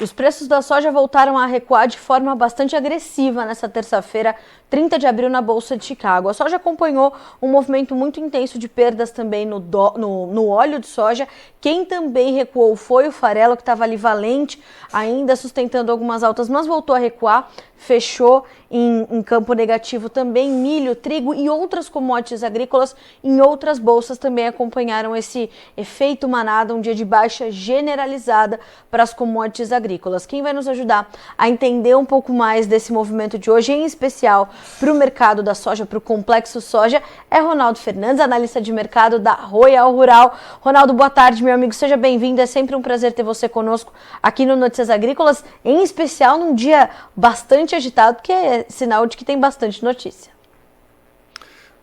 Os preços da soja voltaram a recuar de forma bastante agressiva nesta terça-feira, 30 de abril, na Bolsa de Chicago. A soja acompanhou um movimento muito intenso de perdas também no óleo de soja. Quem também recuou foi o farelo, que estava ali valente, ainda sustentando algumas altas, mas voltou a recuar. Fechou em campo negativo também. Milho, trigo e outras commodities agrícolas em outras bolsas também acompanharam esse efeito manada, um dia de baixa generalizada para as commodities agrícolas. Quem vai nos ajudar a entender um pouco mais desse movimento de hoje, em especial para o mercado da soja, para o complexo soja, é Ronaldo Fernandes, analista de mercado da Royal Rural. Ronaldo, boa tarde, meu amigo, seja bem-vindo. É sempre um prazer ter você conosco aqui no Notícias Agrícolas, em especial num dia bastante agitado, que é sinal de que tem bastante notícia.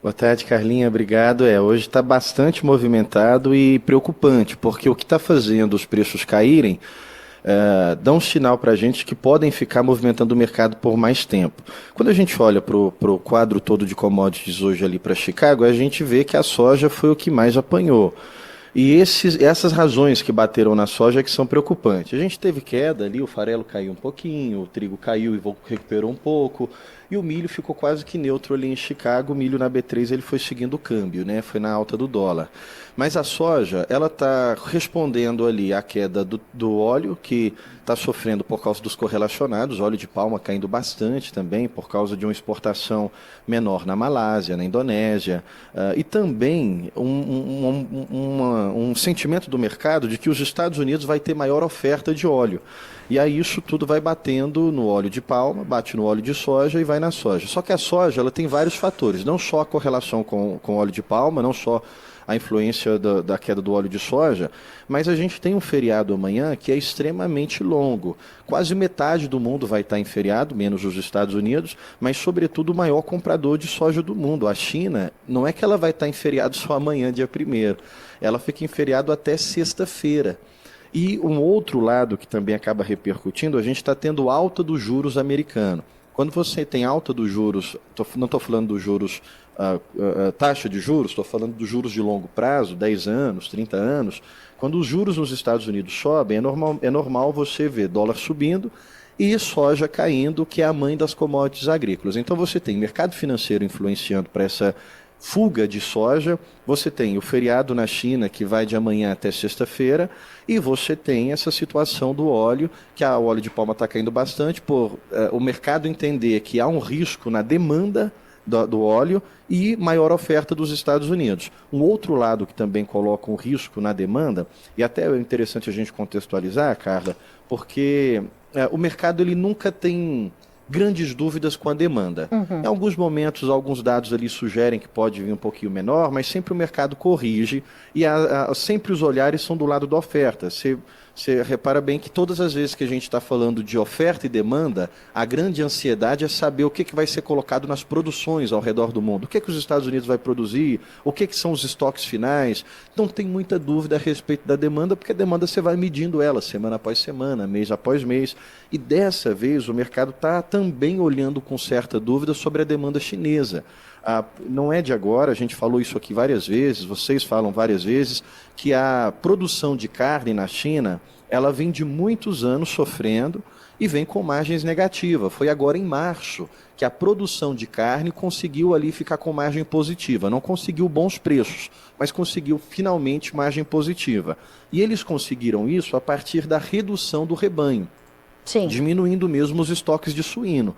Boa tarde, Carlinha, obrigado. Hoje está bastante movimentado e preocupante, porque o que está fazendo os preços caírem dá um sinal para a gente que podem ficar movimentando o mercado por mais tempo. Quando a gente olha para o quadro todo de commodities hoje ali para Chicago, a gente vê que a soja foi o que mais apanhou. E essas razões que bateram na soja que são preocupantes. A gente teve queda ali, o farelo caiu um pouquinho, o trigo caiu e recuperou um pouco, e o milho ficou quase que neutro ali em Chicago. O milho na B3 ele foi seguindo o câmbio, né? Foi na alta do dólar. Mas a soja, ela está respondendo ali à queda do óleo, que está sofrendo por causa dos correlacionados, óleo de palma caindo bastante também, por causa de uma exportação menor na Malásia, na Indonésia, e também um sentimento do mercado de que os Estados Unidos vai ter maior oferta de óleo. E aí isso tudo vai batendo no óleo de palma, bate no óleo de soja e vai na soja. Só que a soja ela tem vários fatores, não só a correlação com óleo de palma, não só a influência da queda do óleo de soja, mas a gente tem um feriado amanhã que é extremamente longo. Quase metade do mundo vai estar em feriado, menos os Estados Unidos, mas sobretudo o maior comprador de soja do mundo. A China, não é que ela vai estar em feriado só amanhã, dia 1º, ela fica em feriado até sexta-feira. E um outro lado que também acaba repercutindo, a gente está tendo alta dos juros americanos. Quando você tem alta dos juros, não estou falando dos juros, taxa de juros, estou falando dos juros de longo prazo, 10 anos, 30 anos. Quando os juros nos Estados Unidos sobem, é normal você ver dólar subindo e soja caindo, que é a mãe das commodities agrícolas. Então você tem mercado financeiro influenciando para essa fuga de soja, você tem o feriado na China, que vai de amanhã até sexta-feira, e você tem essa situação do óleo, que o óleo de palma está caindo bastante, por o mercado entender que há um risco na demanda do óleo e maior oferta dos Estados Unidos. Um outro lado que também coloca um risco na demanda, e até é interessante a gente contextualizar, Carla, porque o mercado ele nunca tem grandes dúvidas com a demanda. Em alguns momentos, alguns dados ali sugerem que pode vir um pouquinho menor, mas sempre o mercado corrige e sempre os olhares são do lado da oferta. Você repara bem que todas as vezes que a gente está falando de oferta e demanda, a grande ansiedade é saber o que vai ser colocado nas produções ao redor do mundo. O que os Estados Unidos vai produzir, o que são os estoques finais. Não tem muita dúvida a respeito da demanda, porque a demanda você vai medindo ela semana após semana, mês após mês. E dessa vez o mercado está também olhando com certa dúvida sobre a demanda chinesa. Não é de agora, a gente falou isso aqui várias vezes, vocês falam várias vezes, que a produção de carne na China, ela vem de muitos anos sofrendo e vem com margens negativas. Foi agora em março que a produção de carne conseguiu ali ficar com margem positiva. Não conseguiu bons preços, mas conseguiu finalmente margem positiva. E eles conseguiram isso a partir da redução do rebanho. Sim. Diminuindo mesmo os estoques de suíno.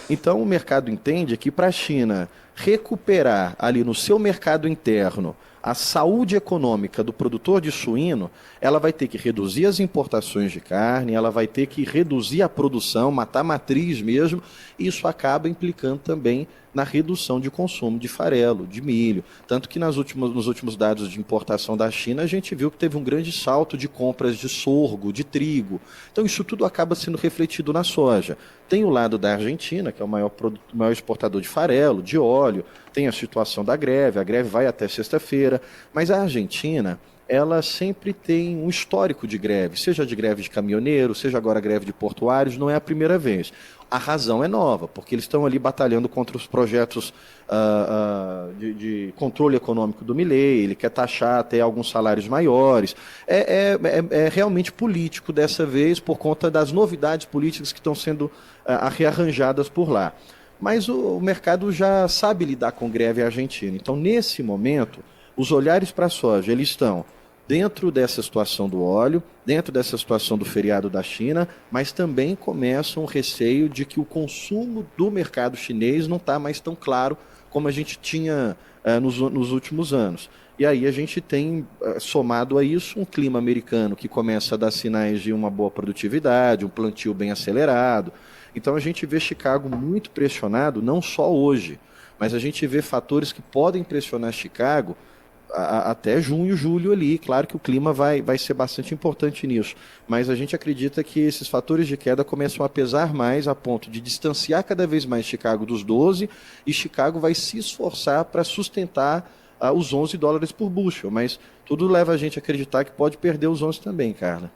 Então o mercado entende que para a China recuperar ali no seu mercado interno a saúde econômica do produtor de suíno, ela vai ter que reduzir as importações de carne, ela vai ter que reduzir a produção, matar a matriz mesmo, e isso acaba implicando também na redução de consumo de farelo, de milho. Tanto que nos últimos dados de importação da China, a gente viu que teve um grande salto de compras de sorgo, de trigo. Então isso tudo acaba sendo refletido na soja. Tem o lado da Argentina, que é o maior exportador de farelo, de óleo, tem a situação da greve, a greve vai até sexta-feira, mas a Argentina, ela sempre tem um histórico de greve, seja de greve de caminhoneiros, seja agora greve de portuários, não é a primeira vez. A razão é nova, porque eles estão ali batalhando contra os projetos de controle econômico do Milei, ele quer taxar até alguns salários maiores. É realmente político dessa vez, por conta das novidades políticas que estão sendo rearranjadas por lá. Mas o mercado já sabe lidar com greve argentina. Então, nesse momento, os olhares para a soja, eles estão dentro dessa situação do óleo, dentro dessa situação do feriado da China, mas também começa um receio de que o consumo do mercado chinês não está mais tão claro como a gente tinha nos últimos anos. E aí a gente tem, somado a isso, um clima americano que começa a dar sinais de uma boa produtividade, um plantio bem acelerado. Então a gente vê Chicago muito pressionado, não só hoje, mas a gente vê fatores que podem pressionar Chicago até junho, julho ali. Claro que o clima vai ser bastante importante nisso, mas a gente acredita que esses fatores de queda começam a pesar mais a ponto de distanciar cada vez mais Chicago dos 12, e Chicago vai se esforçar para sustentar os 11 dólares por bushel, mas tudo leva a gente a acreditar que pode perder os 11 também, Carla.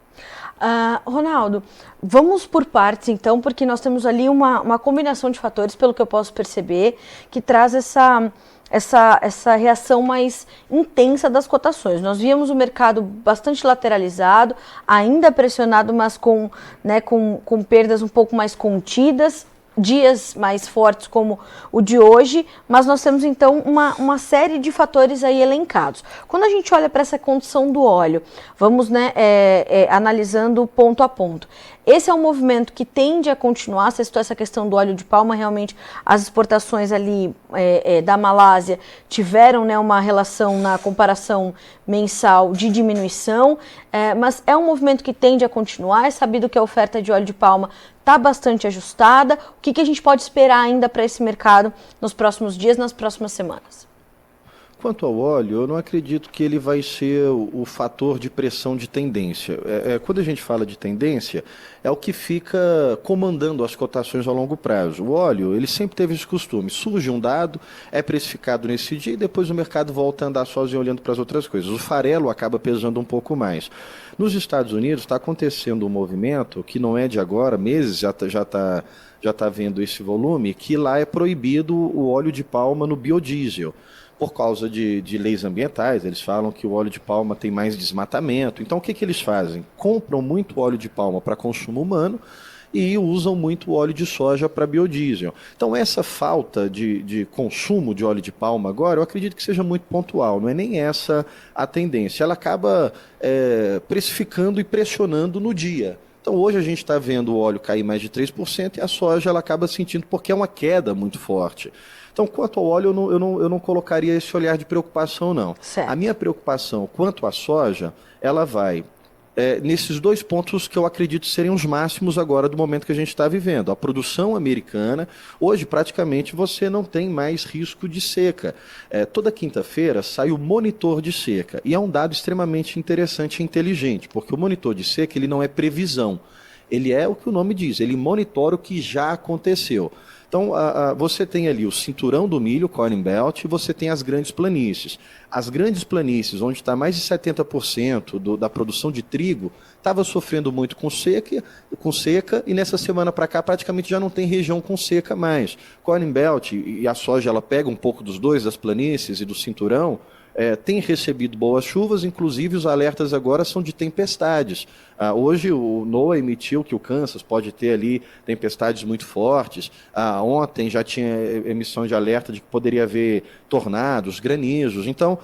Ronaldo, vamos por partes então, porque nós temos ali uma combinação de fatores, pelo que eu posso perceber, que traz essa reação mais intensa das cotações. Nós víamos o mercado bastante lateralizado, ainda pressionado, mas com perdas um pouco mais contidas, dias mais fortes como o de hoje, mas nós temos então uma série de fatores aí elencados. Quando a gente olha para essa condição do óleo, vamos analisando ponto a ponto. Esse é um movimento que tende a continuar. Você citou essa questão do óleo de palma, realmente as exportações ali da Malásia tiveram uma relação na comparação mensal de diminuição, mas é um movimento que tende a continuar. É sabido que a oferta de óleo de palma está bastante ajustada. O que a gente pode esperar ainda para esse mercado nos próximos dias, nas próximas semanas? Quanto ao óleo, eu não acredito que ele vai ser o fator de pressão de tendência. Quando a gente fala de tendência, é o que fica comandando as cotações a longo prazo. O óleo, ele sempre teve esse costume. Surge um dado, é precificado nesse dia e depois o mercado volta a andar sozinho olhando para as outras coisas. O farelo acaba pesando um pouco mais. Nos Estados Unidos está acontecendo um movimento que não é de agora, meses já está vendo esse volume, que lá é proibido o óleo de palma no biodiesel. Por causa de leis ambientais, eles falam que o óleo de palma tem mais desmatamento. Então, o que eles fazem? Compram muito óleo de palma para consumo humano e usam muito óleo de soja para biodiesel. Então, essa falta de consumo de óleo de palma agora, eu acredito que seja muito pontual, não é nem essa a tendência. Ela acaba precificando e pressionando no dia. Então, hoje a gente está vendo o óleo cair mais de 3% e a soja ela acaba sentindo porque é uma queda muito forte. Então, quanto ao óleo, eu não colocaria esse olhar de preocupação, não. Certo. A minha preocupação quanto à soja, ela vai nesses dois pontos que eu acredito serem os máximos agora do momento que a gente está vivendo. A produção americana, hoje praticamente você não tem mais risco de seca. Toda quinta-feira sai o monitor de seca, e é um dado extremamente interessante e inteligente, porque o monitor de seca ele não é previsão, ele é o que o nome diz, ele monitora o que já aconteceu. Então, você tem ali o cinturão do milho, Corn Belt, e você tem as grandes planícies. As grandes planícies, onde está mais de 70% da produção de trigo, estava sofrendo muito com seca, e nessa semana para cá praticamente já não tem região com seca mais. Corn Belt e a soja, ela pega um pouco dos dois, das planícies e do cinturão, tem recebido boas chuvas, inclusive os alertas agora são de tempestades. Hoje o NOAA emitiu que o Kansas pode ter ali tempestades muito fortes. Ontem já tinha emissão de alerta de que poderia haver tornados, granizos. Então,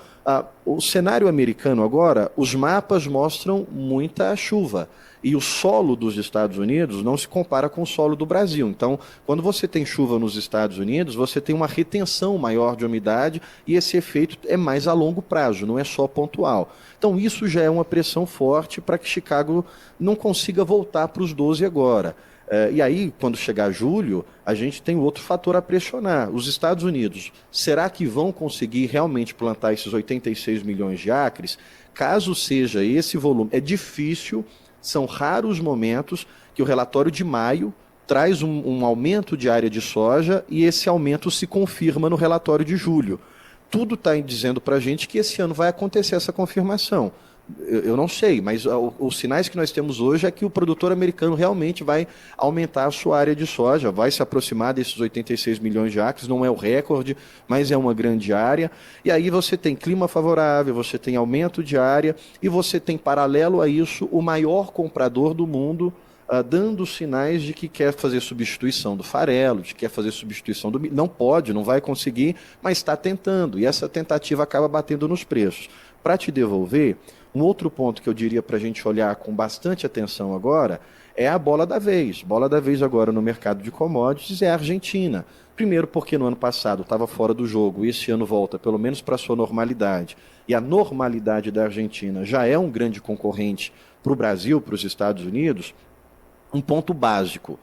o cenário americano agora, os mapas mostram muita chuva. E o solo dos Estados Unidos não se compara com o solo do Brasil. Então, quando você tem chuva nos Estados Unidos, você tem uma retenção maior de umidade e esse efeito é mais a longo prazo, não é só pontual. Então, isso já é uma pressão forte para que Chicago não consiga voltar para os 12 agora. E aí, quando chegar julho, a gente tem outro fator a pressionar. Os Estados Unidos, será que vão conseguir realmente plantar esses 86 milhões de acres? Caso seja esse volume, é difícil. São raros momentos que o relatório de maio traz um aumento de área de soja e esse aumento se confirma no relatório de julho. Tudo está dizendo para a gente que esse ano vai acontecer essa confirmação. Eu não sei, mas os sinais que nós temos hoje é que o produtor americano realmente vai aumentar a sua área de soja, vai se aproximar desses 86 milhões de acres, não é o recorde, mas é uma grande área. E aí você tem clima favorável, você tem aumento de área e você tem, paralelo a isso, o maior comprador do mundo dando sinais de que quer fazer substituição do farelo, de que quer fazer substituição do milho. Não pode, não vai conseguir, mas está tentando. E essa tentativa acaba batendo nos preços. Para te devolver, um outro ponto que eu diria para a gente olhar com bastante atenção agora é a bola da vez. Bola da vez agora no mercado de commodities é a Argentina. Primeiro porque no ano passado estava fora do jogo e esse ano volta pelo menos para a sua normalidade. E a normalidade da Argentina já é um grande concorrente para o Brasil, para os Estados Unidos. Um ponto básico.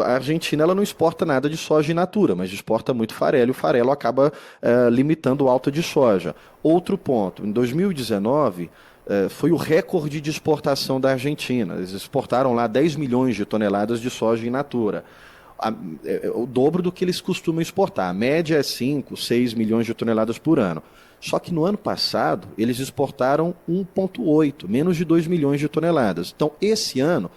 A Argentina ela não exporta nada de soja in natura, mas exporta muito farelo, e o farelo acaba limitando a alta de soja. Outro ponto, em 2019 foi o recorde de exportação da Argentina. Eles exportaram lá 10 milhões de toneladas de soja in natura. O dobro do que eles costumam exportar. A média é 5, 6 milhões de toneladas por ano. Só que no ano passado eles exportaram 1,8, menos de 2 milhões de toneladas. Então esse ano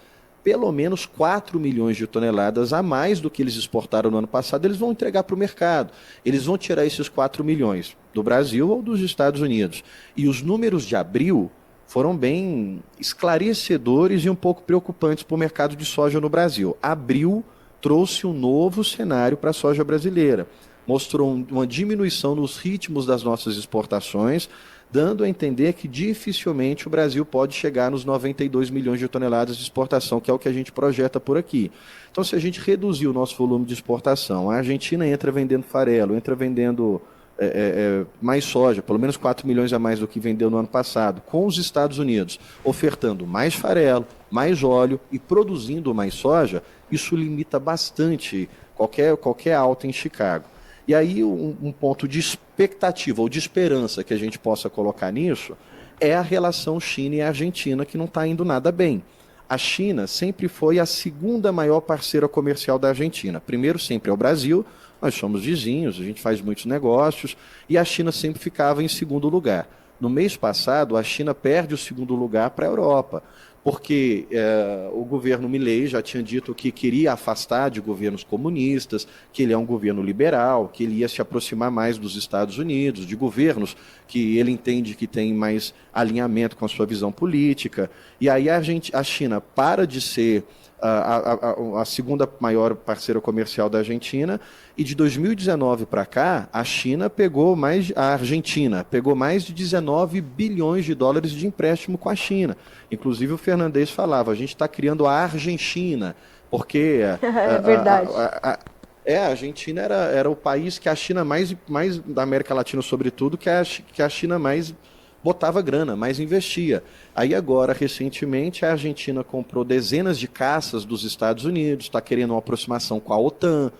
pelo menos 4 milhões de toneladas a mais do que eles exportaram no ano passado, eles vão entregar para o mercado. Eles vão tirar esses 4 milhões do Brasil ou dos Estados Unidos. E os números de abril foram bem esclarecedores e um pouco preocupantes para o mercado de soja no Brasil. Abril trouxe um novo cenário para a soja brasileira. Mostrou uma diminuição nos ritmos das nossas exportações, dando a entender que dificilmente o Brasil pode chegar nos 92 milhões de toneladas de exportação, que é o que a gente projeta por aqui. Então, se a gente reduzir o nosso volume de exportação, a Argentina entra vendendo farelo, entra vendendo mais soja, pelo menos 4 milhões a mais do que vendeu no ano passado, com os Estados Unidos ofertando mais farelo, mais óleo e produzindo mais soja, isso limita bastante qualquer alta em Chicago. E aí um ponto de expectativa ou de esperança que a gente possa colocar nisso é a relação China e Argentina, que não está indo nada bem. A China sempre foi a segunda maior parceira comercial da Argentina. Primeiro sempre é o Brasil, nós somos vizinhos, a gente faz muitos negócios, e a China sempre ficava em segundo lugar. No mês passado, a China perde o segundo lugar para a Europa, porque o governo Milei já tinha dito que queria afastar de governos comunistas, que ele é um governo liberal, que ele ia se aproximar mais dos Estados Unidos, de governos que ele entende que tem mais alinhamento com a sua visão política. E aí a China para de ser a segunda maior parceira comercial da Argentina, e de 2019 para cá, a Argentina pegou mais de 19 bilhões de dólares de empréstimo com a China. Inclusive o Fernandes falava, a gente está criando a Argentina, porque é verdade. A Argentina era o país que a China mais da América Latina, sobretudo, que a China mais botava grana, mais investia. Aí agora, recentemente, a Argentina comprou dezenas de caças dos Estados Unidos, está querendo uma aproximação com a OTAN,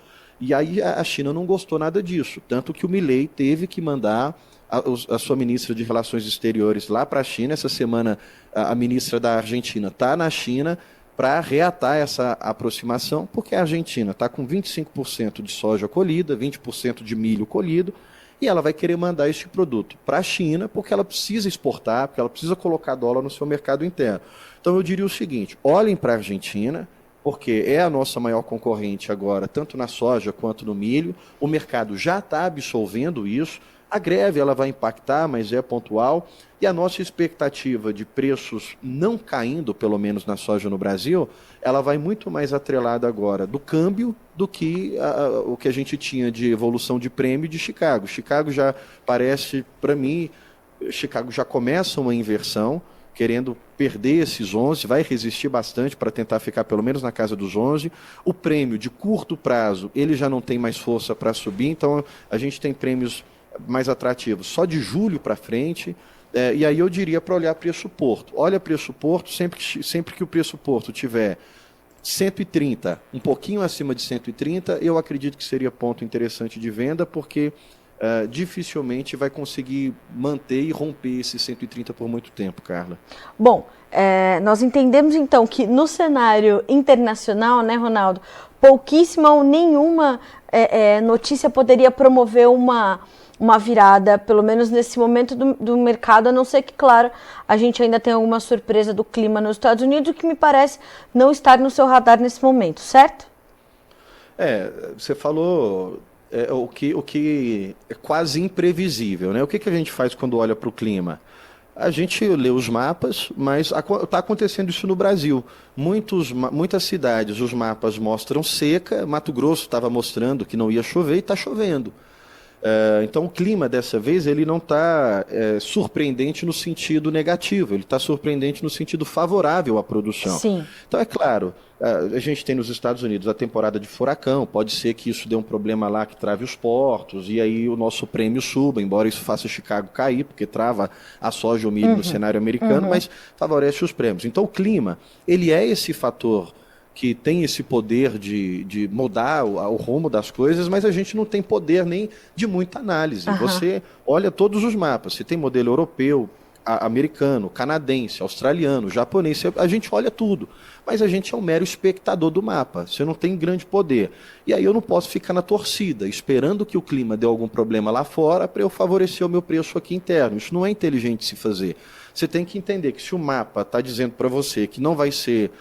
e aí a China não gostou nada disso, tanto que o Milei teve que mandar a sua ministra de Relações Exteriores lá para a China. Essa semana a ministra da Argentina está na China para reatar essa aproximação, porque a Argentina está com 25% de soja colhida, 20% de milho colhido, e ela vai querer mandar este produto para a China porque ela precisa exportar, porque ela precisa colocar dólar no seu mercado interno. Então eu diria o seguinte, olhem para a Argentina, porque é a nossa maior concorrente agora, tanto na soja quanto no milho. O mercado já está absolvendo isso. A greve ela vai impactar, mas é pontual. E a nossa expectativa de preços não caindo, pelo menos na soja no Brasil, ela vai muito mais atrelada agora do câmbio do que o que a gente tinha de evolução de prêmio de Chicago. Chicago já parece, para mim, Chicago já começa uma inversão, querendo perder esses 11, vai resistir bastante para tentar ficar pelo menos na casa dos 11. O prêmio de curto prazo, ele já não tem mais força para subir, então a gente tem prêmios mais atrativos só de julho para frente. E aí eu diria para olhar preço Porto. Olha preço Porto, sempre que o preço Porto tiver 130, um pouquinho acima de 130, eu acredito que seria ponto interessante de venda, porque dificilmente vai conseguir manter e romper esse 130 por muito tempo, Carla. Bom, nós entendemos então que no cenário internacional, né, Ronaldo, pouquíssima ou nenhuma notícia poderia promover uma uma virada, pelo menos nesse momento do mercado, a não ser que, claro, a gente ainda tem alguma surpresa do clima nos Estados Unidos, que me parece não estar no seu radar nesse momento, certo? Você falou o que é quase imprevisível, né? O que a gente faz quando olha para o clima? A gente lê os mapas, mas está acontecendo isso no Brasil. Muitas cidades, os mapas mostram seca, Mato Grosso estava mostrando que não ia chover e está chovendo. Então o clima dessa vez ele não está surpreendente no sentido negativo, ele está surpreendente no sentido favorável à produção. Sim. Então é claro, a gente tem nos Estados Unidos a temporada de furacão, pode ser que isso dê um problema lá que trave os portos e aí o nosso prêmio suba, embora isso faça Chicago cair, porque trava a soja e o milho no cenário americano, mas favorece os prêmios. Então o clima, ele é esse fator que tem esse poder de mudar o rumo das coisas, mas a gente não tem poder nem de muita análise. Você olha todos os mapas, você tem modelo europeu, americano, canadense, australiano, japonês, a gente olha tudo, mas a gente é um mero espectador do mapa, você não tem grande poder. E aí eu não posso ficar na torcida, esperando que o clima dê algum problema lá fora para eu favorecer o meu preço aqui interno. Isso não é inteligente se fazer. Você tem que entender que se o mapa está dizendo para você que não vai ser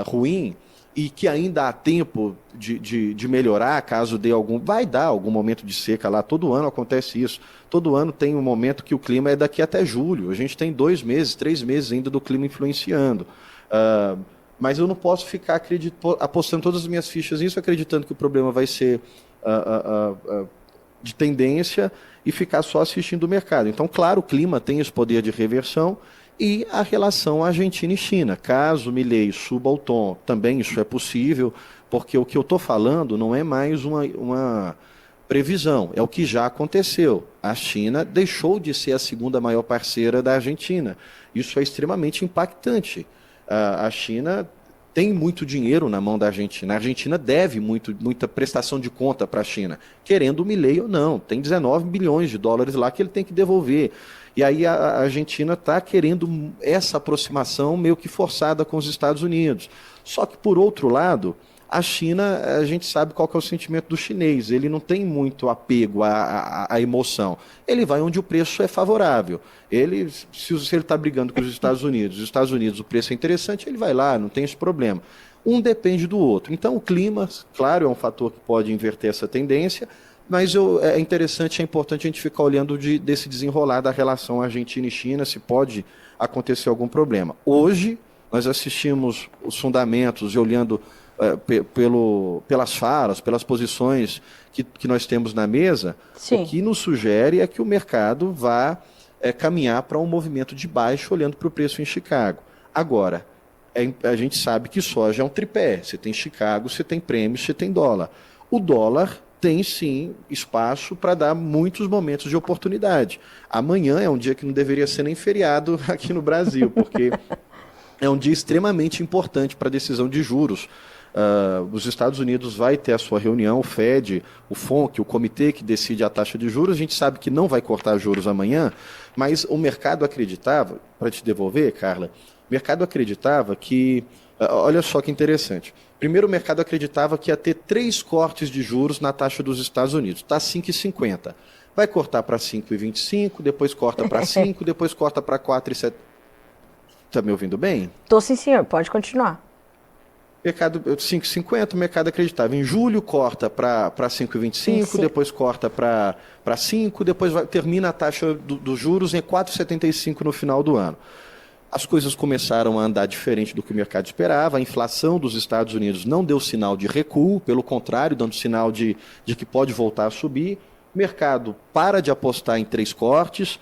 ruim, e que ainda há tempo de melhorar, caso dê algum... Vai dar algum momento de seca lá, todo ano acontece isso. Todo ano tem um momento que o clima é daqui até julho. A gente tem 2 meses, 3 meses ainda do clima influenciando. Mas eu não posso ficar apostando todas as minhas fichas nisso, acreditando que o problema vai ser de tendência e ficar só assistindo o mercado. Então, claro, o clima tem esse poder de reversão, e a relação Argentina e China. Caso Milei suba o tom, também isso é possível, porque o que eu estou falando não é mais uma previsão, é o que já aconteceu. A China deixou de ser a segunda maior parceira da Argentina. Isso é extremamente impactante. A China tem muito dinheiro na mão da Argentina. A Argentina deve muita prestação de conta para a China, querendo o Milei ou não. Tem 19 bilhões de dólares lá que ele tem que devolver. E aí a Argentina está querendo essa aproximação meio que forçada com os Estados Unidos. Só que, por outro lado, a China, a gente sabe qual que é o sentimento do chinês. Ele não tem muito apego à emoção. Ele vai onde o preço é favorável. Se ele está brigando com os Estados Unidos o preço é interessante, ele vai lá, não tem esse problema. Um depende do outro. Então, o clima, claro, é um fator que pode inverter essa tendência, mas é interessante, é importante a gente ficar olhando desse desenrolar da relação Argentina e China, se pode acontecer algum problema. Hoje, nós assistimos os fundamentos e olhando pelas falas, pelas posições que nós temos na mesa. Sim. O que nos sugere é que o mercado vá caminhar para um movimento de baixo, olhando para o preço em Chicago. Agora, a gente sabe que soja é um tripé. Você tem Chicago, você tem prêmio, você tem dólar. O dólar tem sim espaço para dar muitos momentos de oportunidade. Amanhã é um dia que não deveria ser nem feriado aqui no Brasil, porque é um dia extremamente importante para a decisão de juros. Os Estados Unidos vai ter a sua reunião, o Fed, o FONC, o comitê que decide a taxa de juros. A gente sabe que não vai cortar juros amanhã, mas o mercado acreditava, para te devolver, Carla, o mercado acreditava que, olha só que interessante, primeiro o mercado acreditava que ia ter 3 cortes de juros na taxa dos Estados Unidos, está 5,50. Vai cortar para 5,25, depois corta para 5, depois corta para 4,70. Está me ouvindo bem? Estou sim, senhor, pode continuar. Mercado 5,50, o mercado acreditava. Em julho corta para 5,25, depois corta para 5, depois termina a taxa dos juros em 4,75 no final do ano. As coisas começaram a andar diferente do que o mercado esperava, a inflação dos Estados Unidos não deu sinal de recuo, pelo contrário, dando sinal de que pode voltar a subir. O mercado para de apostar em 3 cortes,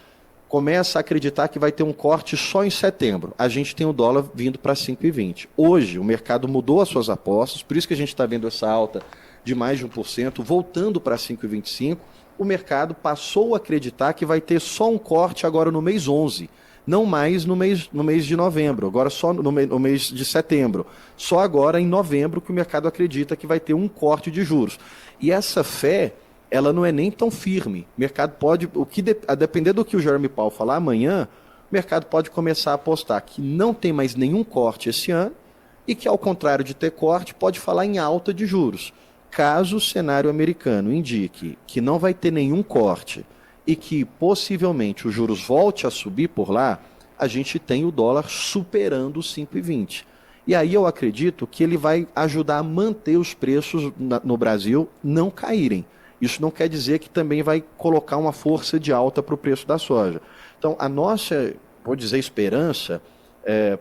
começa a acreditar que vai ter um corte só em setembro. A gente tem o dólar vindo para 5,20. Hoje, o mercado mudou as suas apostas, por isso que a gente está vendo essa alta de mais de 1%, voltando para 5,25. O mercado passou a acreditar que vai ter só um corte agora no mês 11, não mais no mês de novembro, agora só no mês de setembro. Só agora, em novembro, que o mercado acredita que vai ter um corte de juros. E essa fé, ela não é nem tão firme. O mercado pode, a depender do que o Jeremy Powell falar amanhã, o mercado pode começar a apostar que não tem mais nenhum corte esse ano e que, ao contrário de ter corte, pode falar em alta de juros. Caso o cenário americano indique que não vai ter nenhum corte e que possivelmente os juros volte a subir por lá, a gente tem o dólar superando os 5,20. E aí eu acredito que ele vai ajudar a manter os preços no Brasil não caírem. Isso não quer dizer que também vai colocar uma força de alta para o preço da soja. Então, a nossa, vou dizer, esperança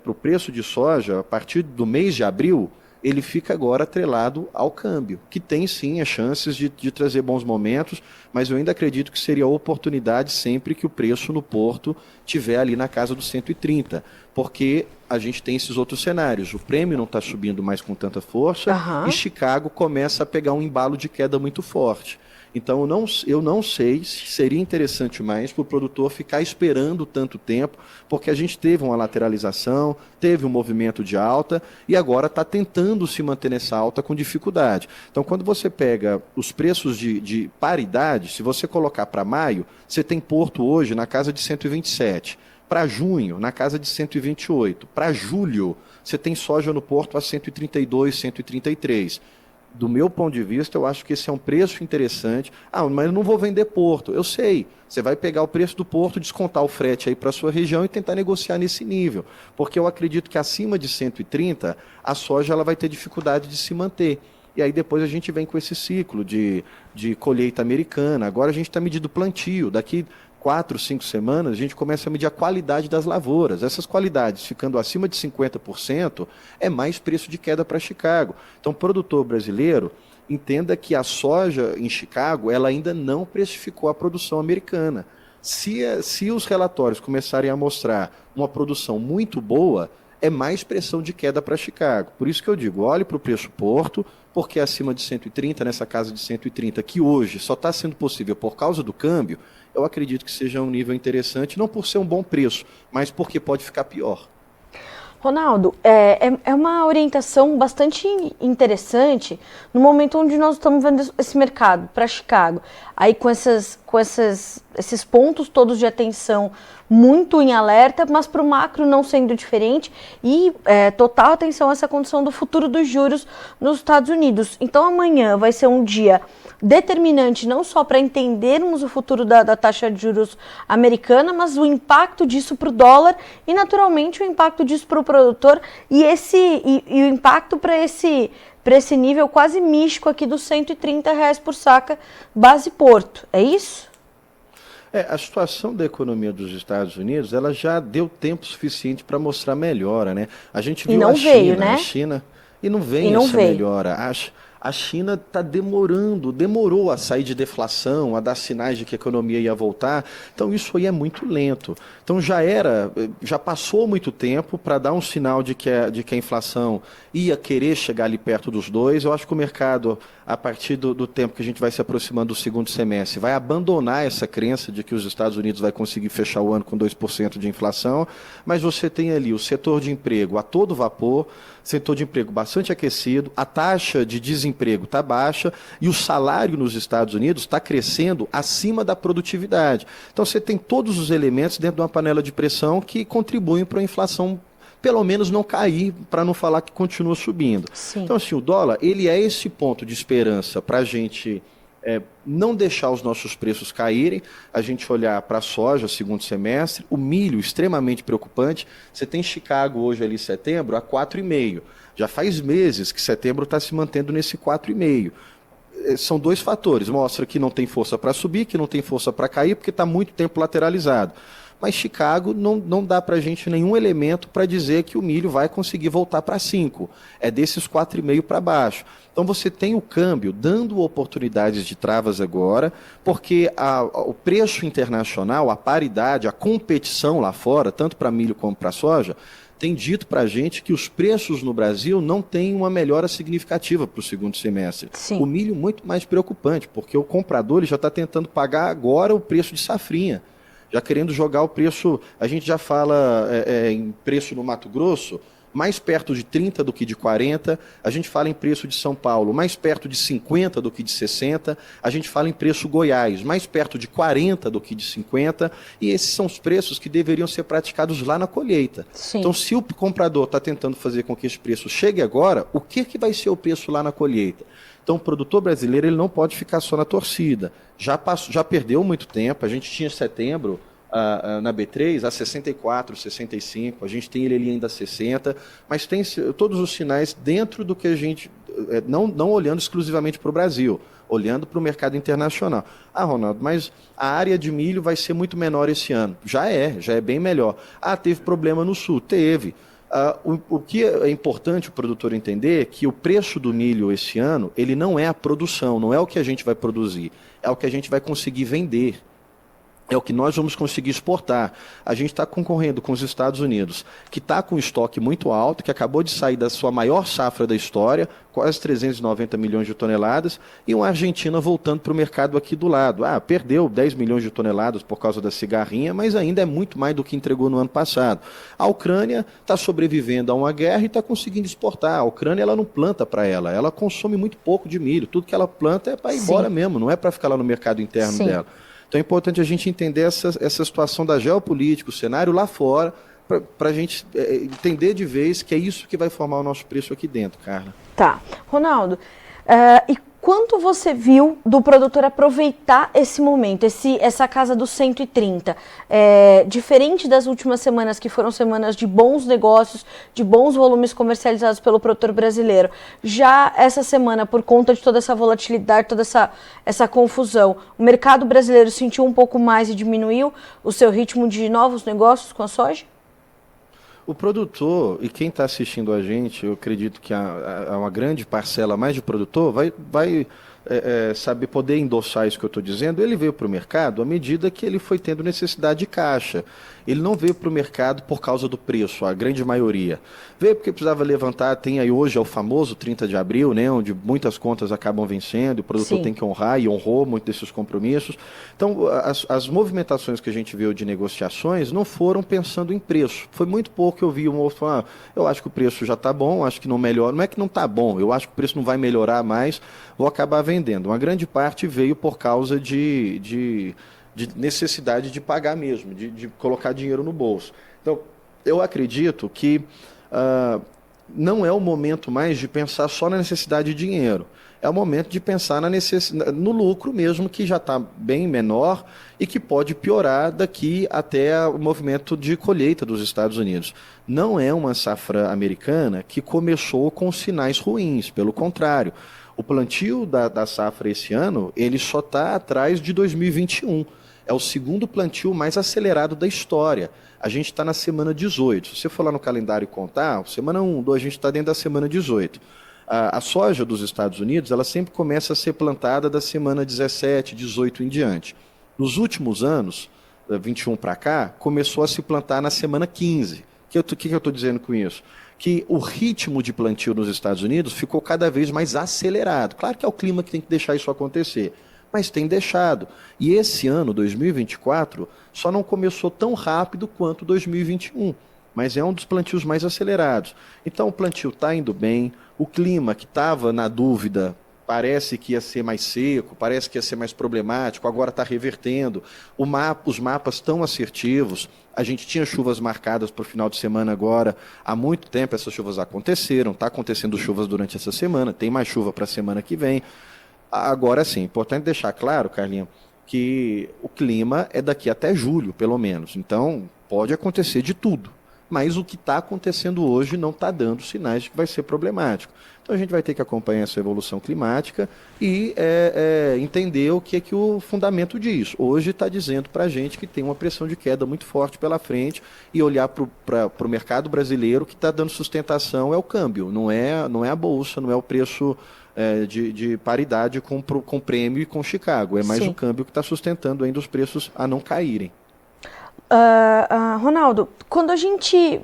para o preço de soja, a partir do mês de abril, ele fica agora atrelado ao câmbio, que tem sim as chances de trazer bons momentos, mas eu ainda acredito que seria a oportunidade sempre que o preço no porto estiver ali na casa dos 130, porque a gente tem esses outros cenários. O prêmio não está subindo mais com tanta força e Chicago começa a pegar um embalo de queda muito forte. Então eu não sei se seria interessante mais para o produtor ficar esperando tanto tempo, porque a gente teve uma lateralização, teve um movimento de alta e agora está tentando se manter nessa alta com dificuldade. Então quando você pega os preços de paridade, se você colocar para maio, você tem porto hoje na casa de 127. Para junho, na casa de 128. Para julho, você tem soja no porto a 132, 133. Do meu ponto de vista, eu acho que esse é um preço interessante. Ah, mas eu não vou vender porto. Eu sei. Você vai pegar o preço do porto, descontar o frete aí para a sua região e tentar negociar nesse nível. Porque eu acredito que acima de 130, a soja ela vai ter dificuldade de se manter. E aí depois a gente vem com esse ciclo de colheita americana. Agora a gente está medindo plantio. Daqui 4, 5 semanas, a gente começa a medir a qualidade das lavouras. Essas qualidades ficando acima de 50% é mais preço de queda para Chicago. Então, o produtor brasileiro entenda que a soja em Chicago ela ainda não precificou a produção americana. Se os relatórios começarem a mostrar uma produção muito boa, é mais pressão de queda para Chicago. Por isso que eu digo, olhe para o preço porto, porque acima de 130, nessa casa de 130, que hoje só está sendo possível por causa do câmbio, eu acredito que seja um nível interessante, não por ser um bom preço, mas porque pode ficar pior. Ronaldo, é uma orientação bastante interessante no momento onde nós estamos vendo esse mercado para Chicago. Aí com esses pontos todos de atenção muito em alerta, mas para o macro não sendo diferente e total atenção a essa condição do futuro dos juros nos Estados Unidos. Então amanhã vai ser um dia determinante não só para entendermos o futuro da taxa de juros americana, mas o impacto disso para o dólar e, naturalmente, o impacto disso para o produtor e o impacto para esse nível quase místico aqui dos R$ 130 por saca base Porto. É isso? A situação da economia dos Estados Unidos, ela já deu tempo suficiente para mostrar melhora, né? A gente viu a China e não vem essa melhora. A China demorou a sair de deflação, a dar sinais de que a economia ia voltar. Então isso aí é muito lento. Então já passou muito tempo para dar um sinal de que a inflação ia querer chegar ali perto dos 2. Eu acho que o mercado, a partir do tempo que a gente vai se aproximando do segundo semestre, vai abandonar essa crença de que os Estados Unidos vai conseguir fechar o ano com 2% de inflação, mas você tem ali o setor de emprego a todo vapor, setor de emprego bastante aquecido, a taxa de desemprego está baixa e o salário nos Estados Unidos está crescendo acima da produtividade. Então você tem todos os elementos dentro de uma panela de pressão que contribuem para a inflação pelo menos não cair, para não falar que continua subindo. Sim. Então assim, o dólar ele é esse ponto de esperança para a gente não deixar os nossos preços caírem, a gente olhar para a soja segundo semestre, o milho extremamente preocupante. Você tem Chicago hoje ali setembro a 4,5. Já faz meses que setembro está se mantendo nesse 4,5. São dois fatores, mostra que não tem força para subir, que não tem força para cair, porque está muito tempo lateralizado. Mas Chicago não dá para a gente nenhum elemento para dizer que o milho vai conseguir voltar para 5. É desses 4,5 para baixo. Então você tem o câmbio dando oportunidades de travas agora, porque o preço internacional, a paridade, a competição lá fora, tanto para milho como para soja, tem dito para a gente que os preços no Brasil não têm uma melhora significativa para o segundo semestre. Sim. O milho muito mais preocupante, porque o comprador ele já está tentando pagar agora o preço de safrinha. Já querendo jogar o preço, a gente já fala em preço no Mato Grosso, mais perto de 30 do que de 40, a gente fala em preço de São Paulo, mais perto de 50 do que de 60, a gente fala em preço Goiás, mais perto de 40 do que de 50, e esses são os preços que deveriam ser praticados lá na colheita. Sim. Então, se o comprador está tentando fazer com que esse preço chegue agora, o que vai ser o preço lá na colheita? Então, o produtor brasileiro ele não pode ficar só na torcida. Já perdeu muito tempo, a gente tinha setembro, na B3 a 64, 65, a gente tem ele ali ainda a 60, mas tem todos os sinais dentro do que a gente, não olhando exclusivamente para o Brasil, olhando para o mercado internacional. Ronaldo, mas a área de milho vai ser muito menor esse ano. Já é bem melhor. Teve problema no sul? Teve. O que é importante o produtor entender é que o preço do milho esse ano, ele não é a produção, não é o que a gente vai produzir, é o que a gente vai conseguir vender. É o que nós vamos conseguir exportar. A gente está concorrendo com os Estados Unidos, que está com um estoque muito alto, que acabou de sair da sua maior safra da história, quase 390 milhões de toneladas, e uma Argentina voltando para o mercado aqui do lado. Perdeu 10 milhões de toneladas por causa da cigarrinha, mas ainda é muito mais do que entregou no ano passado. A Ucrânia está sobrevivendo a uma guerra e está conseguindo exportar. A Ucrânia ela não planta para ela consome muito pouco de milho. Tudo que ela planta é para ir embora mesmo, não é para ficar lá no mercado interno dela. Então é importante a gente entender essa situação da geopolítica, o cenário lá fora, para a gente entender de vez que é isso que vai formar o nosso preço aqui dentro, Carla. Tá. Ronaldo, e quanto você viu do produtor aproveitar esse momento, essa casa dos 130? Diferente das últimas semanas, que foram semanas de bons negócios, de bons volumes comercializados pelo produtor brasileiro, já essa semana, por conta de toda essa volatilidade, toda essa confusão, o mercado brasileiro sentiu um pouco mais e diminuiu o seu ritmo de novos negócios com a soja? O produtor, e quem está assistindo a gente, eu acredito que há uma grande parcela mais de produtor, vai saber poder endossar isso que eu estou dizendo. Ele veio para o mercado à medida que ele foi tendo necessidade de caixa. Ele não veio para o mercado por causa do preço, a grande maioria. Veio porque precisava levantar, tem aí hoje o famoso 30 de abril, né, onde muitas contas acabam vencendo, o produtor tem que honrar e honrou muitos desses compromissos. Então, as movimentações que a gente viu de negociações não foram pensando em preço. Foi muito pouco que eu vi um outro falar, eu acho que o preço já está bom, acho que não melhora. Não é que não está bom, eu acho que o preço não vai melhorar mais, vou acabar vendendo. Uma grande parte veio por causa de necessidade de pagar mesmo, de colocar dinheiro no bolso. Então, eu acredito que não é o momento mais de pensar só na necessidade de dinheiro. É o momento de pensar no lucro mesmo, que já está bem menor e que pode piorar daqui até o movimento de colheita dos Estados Unidos. Não é uma safra americana que começou com sinais ruins, pelo contrário. O plantio da safra esse ano, ele só está atrás de 2021. É o segundo plantio mais acelerado da história. A gente está na semana 18. Se você for lá no calendário e contar, semana 1, 2, a gente está dentro da semana 18. A soja dos Estados Unidos, ela sempre começa a ser plantada da semana 17, 18 em diante. Nos últimos anos, 21 para cá, começou a se plantar na semana 15. O que eu estou dizendo com isso? Que o ritmo de plantio nos Estados Unidos ficou cada vez mais acelerado. Claro que é o clima que tem que deixar isso acontecer, mas tem deixado. E esse ano, 2024, só não começou tão rápido quanto 2021, mas é um dos plantios mais acelerados. Então o plantio está indo bem, o clima que estava na dúvida, parece que ia ser mais seco, parece que ia ser mais problemático, agora está revertendo. Os mapas estão assertivos, a gente tinha chuvas marcadas para o final de semana agora, há muito tempo essas chuvas aconteceram, está acontecendo chuvas durante essa semana, tem mais chuva para a semana que vem. Agora sim, importante deixar claro, Carlinha, que o clima é daqui até julho, pelo menos. Então, pode acontecer de tudo. Mas o que está acontecendo hoje não está dando sinais de que vai ser problemático. Então, a gente vai ter que acompanhar essa evolução climática e entender o que é que o fundamento diz. Hoje está dizendo para a gente que tem uma pressão de queda muito forte pela frente e olhar para o mercado brasileiro, que está dando sustentação é o câmbio, não é a bolsa, não é o preço de paridade com o prêmio e com Chicago. É mais o câmbio que está sustentando ainda os preços a não caírem. Ronaldo, quando a gente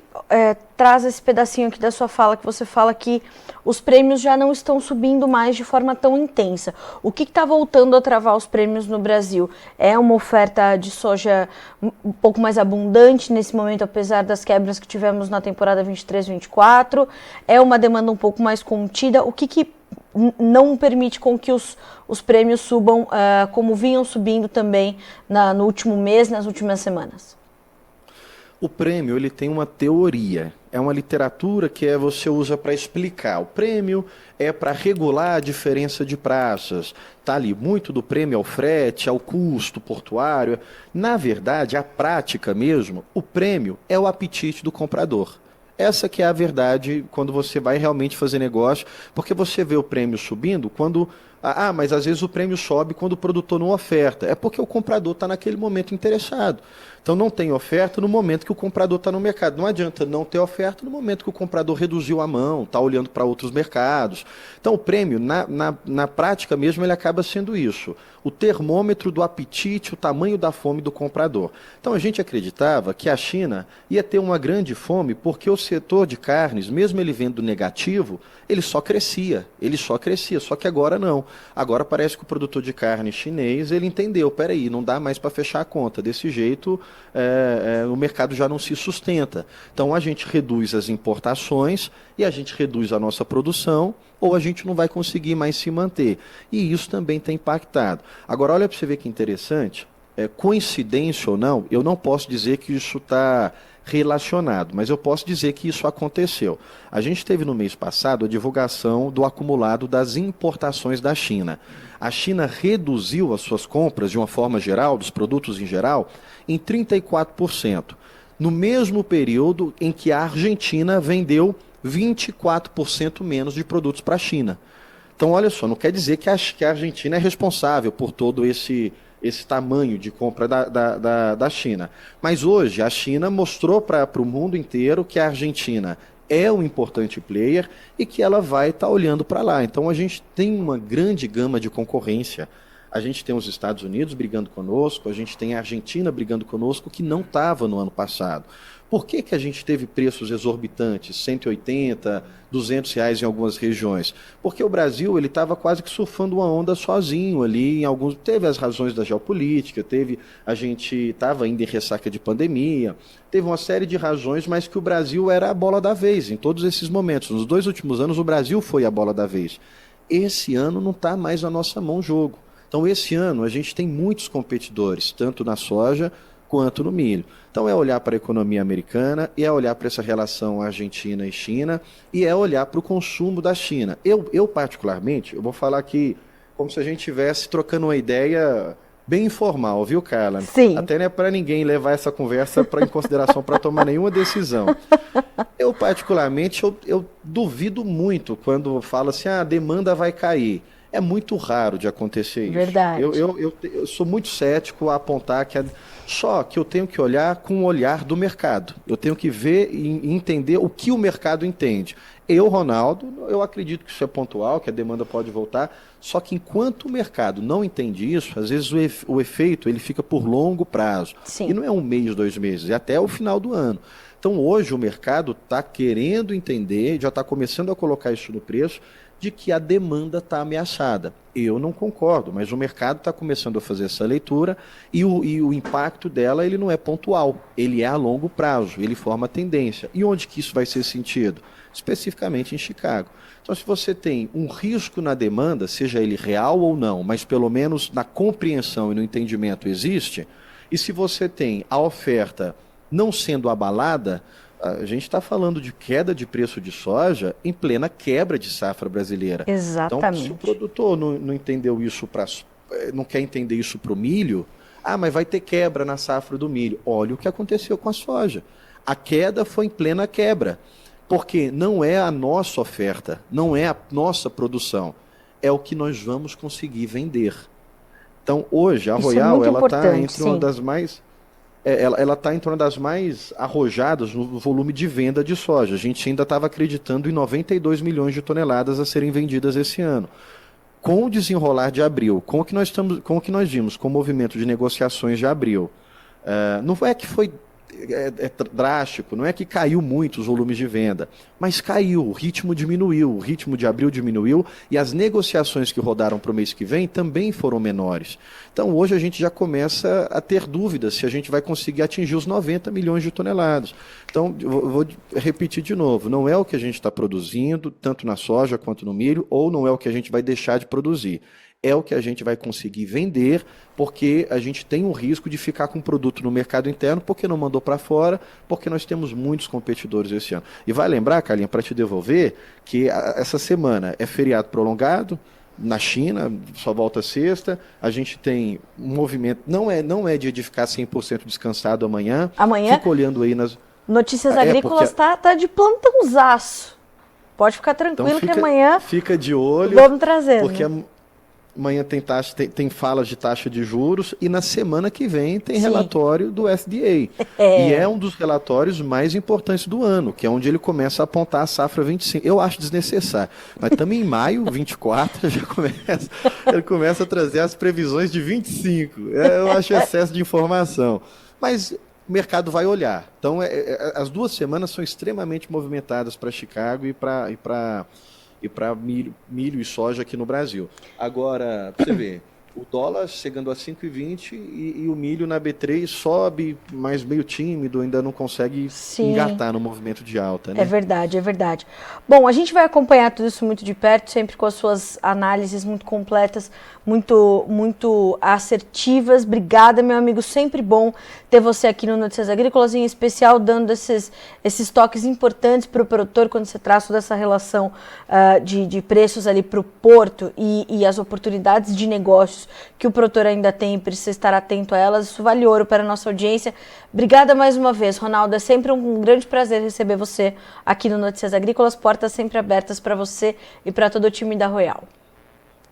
traz esse pedacinho aqui da sua fala, que você fala que os prêmios já não estão subindo mais de forma tão intensa. O que está voltando a travar os prêmios no Brasil? É uma oferta de soja um pouco mais abundante nesse momento, apesar das quebras que tivemos na temporada 23-24? É uma demanda um pouco mais contida? O que não permite com que os prêmios subam como vinham subindo também no último mês, nas últimas semanas? O prêmio ele tem uma teoria, é uma literatura que você usa para explicar. O prêmio é para regular a diferença de praças. Está ali muito do prêmio ao frete, ao custo portuário. Na verdade, a prática mesmo, o prêmio é o apetite do comprador. Essa que é a verdade quando você vai realmente fazer negócio, porque você vê o prêmio subindo quando... mas às vezes o prêmio sobe quando o produtor não oferta. É porque o comprador está naquele momento interessado. Então não tem oferta no momento que o comprador está no mercado. Não adianta não ter oferta no momento que o comprador reduziu a mão, está olhando para outros mercados. Então o prêmio, na prática mesmo, ele acaba sendo isso. O termômetro do apetite, o tamanho da fome do comprador. Então a gente acreditava que a China ia ter uma grande fome porque o setor de carnes, mesmo ele vendo negativo, ele só crescia. Só que agora não. Agora parece que o produtor de carne chinês, ele entendeu, peraí, não dá mais para fechar a conta. Desse jeito, o mercado já não se sustenta. Então a gente reduz as importações e a gente reduz a nossa produção, ou a gente não vai conseguir mais se manter. E isso também tem impactado. Agora, olha para você ver que interessante, coincidência ou não, eu não posso dizer que isso está relacionado, mas eu posso dizer que isso aconteceu. A gente teve no mês passado a divulgação do acumulado das importações da China. A China reduziu as suas compras, de uma forma geral, dos produtos em geral, em 34%. No mesmo período em que a Argentina vendeu 24% menos de produtos para a China. Então, olha só, não quer dizer que a Argentina é responsável por todo esse tamanho de compra da China. Mas hoje a China mostrou para o mundo inteiro que a Argentina é um importante player e que ela vai estar olhando para lá. Então a gente tem uma grande gama de concorrência. A gente tem os Estados Unidos brigando conosco, a gente tem a Argentina brigando conosco, que não estava no ano passado. Por que a gente teve preços exorbitantes, 180, R$200 em algumas regiões? Porque o Brasil ele estava quase que surfando uma onda sozinho ali, teve as razões da geopolítica, a gente estava ainda em ressaca de pandemia, teve uma série de razões, mas que o Brasil era a bola da vez em todos esses momentos. Nos 2 últimos anos o Brasil foi a bola da vez. Esse ano não está mais na nossa mão o jogo. Então esse ano a gente tem muitos competidores, tanto na soja quanto no milho. Então é olhar para a economia americana, e é olhar para essa relação Argentina e China, e é olhar para o consumo da China. Eu particularmente, eu vou falar aqui como se a gente estivesse trocando uma ideia bem informal, viu, Carla? Sim. Até não é para ninguém levar essa conversa em consideração para tomar nenhuma decisão. Eu particularmente, eu duvido muito quando fala assim, a demanda vai cair. É muito raro de acontecer isso. Verdade. Eu sou muito cético a apontar que... Só que eu tenho que olhar com o olhar do mercado. Eu tenho que ver e entender o que o mercado entende. Eu, Ronaldo, eu acredito que isso é pontual, que a demanda pode voltar. Só que enquanto o mercado não entende isso, às vezes o efeito ele fica por longo prazo. Sim. E não é 1 mês, 2 meses, é até o final do ano. Então hoje o mercado está querendo entender, já está começando a colocar isso no preço, de que a demanda está ameaçada. Eu não concordo, mas o mercado está começando a fazer essa leitura e o impacto dela ele não é pontual, ele é a longo prazo, ele forma tendência. E onde que isso vai ser sentido? Especificamente em Chicago. Então, se você tem um risco na demanda, seja ele real ou não, mas pelo menos na compreensão e no entendimento existe, e se você tem a oferta não sendo abalada, a gente está falando de queda de preço de soja em plena quebra de safra brasileira. Exatamente. Então, se o produtor não entendeu isso, não quer entender isso para o milho, mas vai ter quebra na safra do milho. Olha o que aconteceu com a soja. A queda foi em plena quebra, porque não é a nossa oferta, não é a nossa produção, é o que nós vamos conseguir vender. Então, hoje, a Royal ela está entre uma das mais... Ela está em torno das mais arrojadas no volume de venda de soja. A gente ainda estava acreditando em 92 milhões de toneladas a serem vendidas esse ano. Com o desenrolar de abril, com o que nós vimos com o movimento de negociações de abril, não é que foi drástico, não é que caiu muito os volumes de venda, mas caiu, o ritmo diminuiu, o ritmo de abril diminuiu e as negociações que rodaram para o mês que vem também foram menores. Então hoje a gente já começa a ter dúvidas se a gente vai conseguir atingir os 90 milhões de toneladas. Então, eu vou repetir de novo, não é o que a gente está produzindo, tanto na soja quanto no milho, ou não é o que a gente vai deixar de produzir. É o que a gente vai conseguir vender, porque a gente tem um risco de ficar com produto no mercado interno, porque não mandou para fora, porque nós temos muitos competidores esse ano. E vai lembrar, Carlinha, para te devolver, que essa semana é feriado prolongado, na China, só volta sexta, a gente tem um movimento, não é dia de ficar 100% descansado amanhã. Amanhã, fica olhando aí nas... Notícias Agrícolas tá de plantãozaço. Pode ficar tranquilo, então que amanhã fica de olho, vamos trazer. Porque amanhã tem falas de taxa de juros e na semana que vem tem relatório do FDA. E é um dos relatórios mais importantes do ano, que é onde ele começa a apontar a safra 25. Eu acho desnecessário. Mas também em maio, 24, ele começa a trazer as previsões de 25. Eu acho excesso de informação. Mas o mercado vai olhar. Então, as 2 semanas são extremamente movimentadas para Chicago e para milho e soja aqui no Brasil. Agora, você vê, o dólar chegando a 5,20 e o milho na B3 sobe, mas meio tímido, ainda não consegue engatar no movimento de alta. Né? É verdade, é verdade. Bom, a gente vai acompanhar tudo isso muito de perto, sempre com as suas análises muito completas, muito assertivas. Obrigada, meu amigo, sempre bom ter você aqui no Notícias Agrícolas, em especial dando esses toques importantes para o produtor quando se trata dessa relação de preços ali para o porto e as oportunidades de negócios que o produtor ainda tem e precisa estar atento a elas. Isso vale ouro para a nossa audiência. Obrigada mais uma vez, Ronaldo. É sempre um grande prazer receber você aqui no Notícias Agrícolas. Portas sempre abertas para você e para todo o time da Royal.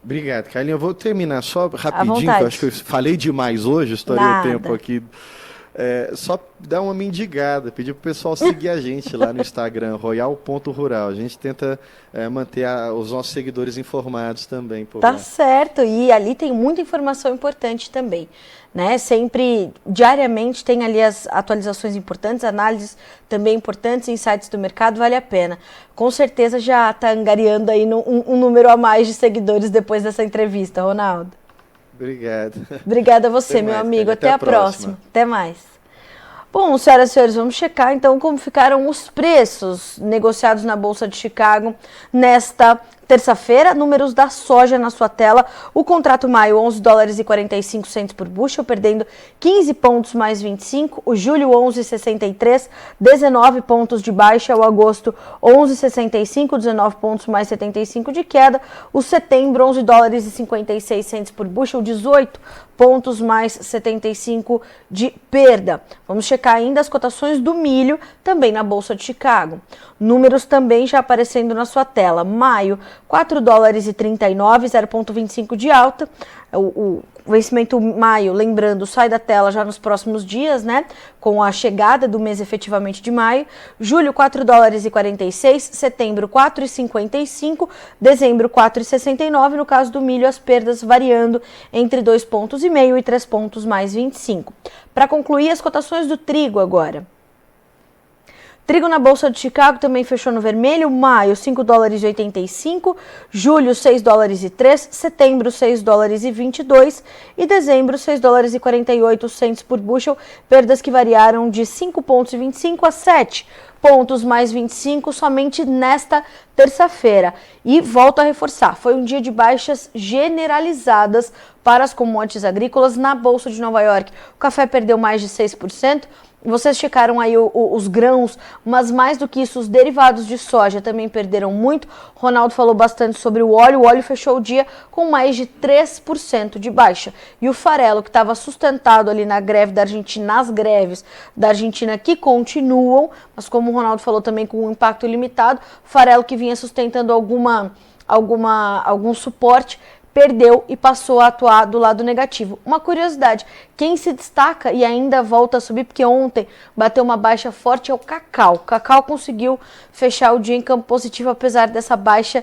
Obrigado, Carlinhos. Eu vou terminar só rapidinho, que eu acho que eu falei demais hoje, estourei o tempo aqui. Só dar uma mendigada, pedir para o pessoal seguir a gente lá no Instagram, royal.rural. A gente tenta manter os nossos seguidores informados também. Tá certo, e ali tem muita informação importante também, né? Sempre, diariamente, tem ali as atualizações importantes, análises também importantes, insights do mercado, vale a pena. Com certeza já está angariando aí um número a mais de seguidores depois dessa entrevista, Ronaldo. Obrigado. Obrigada a você, meu amigo. Até a próxima. Até mais. Bom, senhoras e senhores, vamos checar então como ficaram os preços negociados na Bolsa de Chicago nesta terça-feira. Números da soja na sua tela. O contrato maio, $11,45 por bushel, perdendo 15 pontos mais 25. O julho, 11,63, 19 pontos de baixa. O agosto, 11,65, 19 pontos mais 75 de queda. O setembro, $11,56 por bushel, 18 pontos mais 75 de perda. Vamos checar ainda as cotações do milho também na Bolsa de Chicago. Números também já aparecendo na sua tela. Maio, $4,39, 0,25 de alta. O vencimento maio, lembrando, sai da tela já nos próximos dias, né? Com a chegada do mês efetivamente de maio. Julho, $4,46, setembro, $4,55, dezembro, $4,69. No caso do milho, as perdas variando entre 2,5 pontos e 3 pontos mais 25. Para concluir, as cotações do trigo agora. Trigo na Bolsa de Chicago também fechou no vermelho. Maio, $5,85, julho, $6,03, setembro, $6,22 e dezembro, $6,48 por bushel, perdas que variaram de 5,25 pontos a 7 pontos mais 25 somente nesta terça-feira. E volto a reforçar, foi um dia de baixas generalizadas para as commodities agrícolas na Bolsa de Nova York. O café perdeu mais de 6%. Vocês checaram aí os grãos, mas mais do que isso, os derivados de soja também perderam muito. Ronaldo falou bastante sobre o óleo fechou o dia com mais de 3% de baixa. E o farelo, que estava sustentado ali na greve da Argentina, nas greves da Argentina que continuam, mas como o Ronaldo falou também com um impacto limitado, farelo que vinha sustentando algum suporte, perdeu e passou a atuar do lado negativo. Uma curiosidade, quem se destaca e ainda volta a subir, porque ontem bateu uma baixa forte, é o cacau. O cacau conseguiu fechar o dia em campo positivo, apesar dessa baixa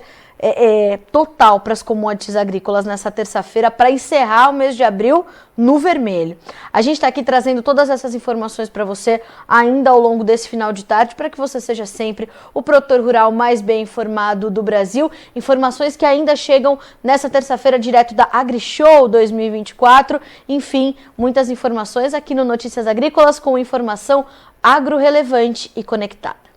total para as commodities agrícolas nessa terça-feira, para encerrar o mês de abril no vermelho. A gente está aqui trazendo todas essas informações para você ainda ao longo desse final de tarde, para que você seja sempre o produtor rural mais bem informado do Brasil. Informações que ainda chegam nessa terça-feira direto da AgriShow 2024. Enfim, muitas informações aqui no Notícias Agrícolas, com informação agro relevante e conectada.